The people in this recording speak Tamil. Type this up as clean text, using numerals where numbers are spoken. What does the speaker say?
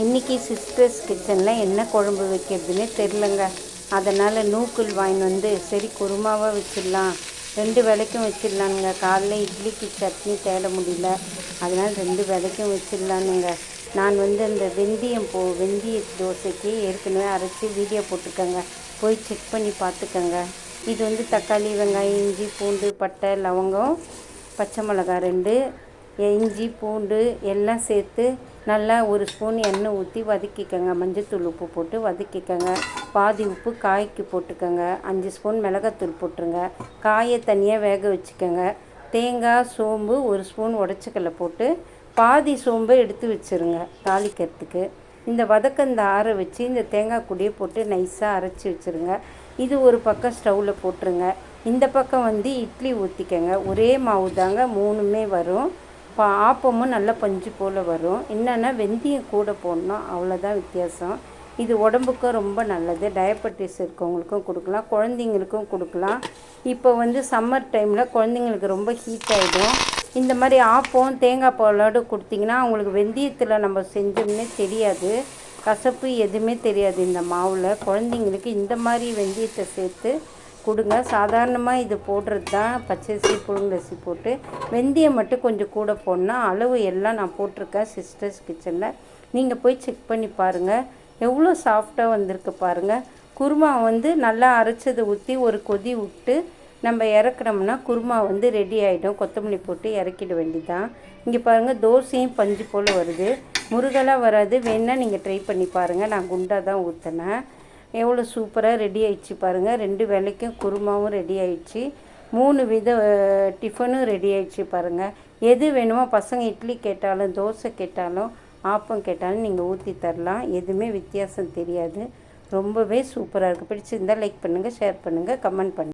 இன்றைக்கி சிஸ்டர்ஸ் கிச்சனில் என்ன குழம்பு வைக்கிறதுனே தெரிலங்க. அதனால் நூக்கல் வாங்கின்னு வந்து சரி குருமாவாக வச்சிடலாம், 2 வேளைக்கும் வச்சிடலானுங்க. காலைல இட்லிக்கு சட்னி தேட முடியல, அதனால் 2 வேளைக்கும் வச்சிடலானுங்க. நான் வந்து அந்த வெந்தய தோசைக்கு ஏற்கனவே அரைச்சி வீடியோ போட்டிருக்கேங்க, போய் செக் பண்ணி பார்த்துக்கங்க. இது வந்து தக்காளி, வெங்காயம், இஞ்சி, பூண்டு, பட்டை, லவங்கம், பச்சை மிளகாய் 2, இஞ்சி, பூண்டு எல்லாம் சேர்த்து நல்லா 1 ஸ்பூன் எண்ணெய் ஊற்றி வதக்கிக்கங்க. மஞ்சத்தூள், உப்பு போட்டு வதக்கிக்கங்க. பாதி உப்பு காய்க்கு போட்டுக்கோங்க. 5 ஸ்பூன் மிளகாத்தூள் போட்டுருங்க. காயை தனியாக வேக வச்சுக்கோங்க. தேங்காய், சோம்பு 1 ஸ்பூன் உடச்சிக்கல்ல போட்டு பாதி சோம்பை எடுத்து வச்சுருங்க தாளிக்கிறதுக்கு. இந்த வதக்கந்த ஆற வச்சு இந்த தேங்காய் கூடையை போட்டு நைஸாக அரைச்சி வச்சுருங்க. இது ஒரு பக்கம் ஸ்டவ்வில் போட்டுருங்க. இந்த பக்கம் வந்து இட்லி ஊற்றிக்கங்க. ஒரே மாவு தாங்க 3மே வரும். ஆப்பமும் நல்லா பஞ்சு போல் வரும். என்னென்னா வெந்தயம் கூட போடணும், அவ்வளோதான் வித்தியாசம். இது உடம்புக்கும் ரொம்ப நல்லது. டயபெட்டிஸ் இருக்கவங்களுக்கும் கொடுக்கலாம், குழந்தைங்களுக்கும் கொடுக்கலாம். இப்போ வந்து சம்மர் டைமில் குழந்தைங்களுக்கு ரொம்ப ஹீட் ஆகிடும். இந்த மாதிரி ஆப்பம் தேங்காய் பாலோடு கொடுத்திங்கன்னா அவங்களுக்கு வெந்தயத்தில் நம்ம செஞ்சோம்னே தெரியாது, கசப்பு எதுவுமே தெரியாது. இந்த மாவில் குழந்தைங்களுக்கு இந்த மாதிரி வெந்தயத்தை சேர்த்து கொடுங்க. சாதாரணமாக இது போடுறது தான், பச்சரிசி புழுங்கரிசி போட்டு. வெந்தயம் மட்டும் கொஞ்சம் கூட போடணும். அளவு எல்லாம் நான் போட்டிருக்கேன் சிஸ்டர்ஸ் கிச்சனில், நீங்கள் போய் செக் பண்ணி பாருங்கள். எவ்வளோ சாஃப்டாக வந்திருக்கு பாருங்கள். குருமா வந்து நல்லா அரைச்சதை ஊற்றி ஒரு கொதி விட்டு நம்ம இறக்குனோம்னா குருமா வந்து ரெடி ஆகிடும். கொத்தமல்லி போட்டு இறக்கிட வேண்டியதான். இங்கே பாருங்கள், தோசையும் பஞ்சு போல் வருது, முருகலாக வராது. வேணால் நீங்கள் ட்ரை பண்ணி பாருங்கள். நான் குண்டாக தான் ஊற்றினேன். எவ்வளோ சூப்பராக ரெடி ஆயிடுச்சு பாருங்கள். 2 வேளைக்கும் குருமாவும் ரெடி ஆயிடுச்சு, 3 வித டிஃபனும் ரெடி ஆயிடுச்சு பாருங்கள். எது வேணுமோ பசங்க இட்லி கேட்டாலும், தோசை கேட்டாலும், ஆப்பம் கேட்டாலும் நீங்கள் ஊற்றி தரலாம். எதுவுமே வித்தியாசம் தெரியாது. ரொம்பவே சூப்பராக இருக்குது. பிடிச்சிருந்தால் லைக் பண்ணுங்கள், ஷேர் பண்ணுங்கள், கமெண்ட் பண்ணுங்கள்.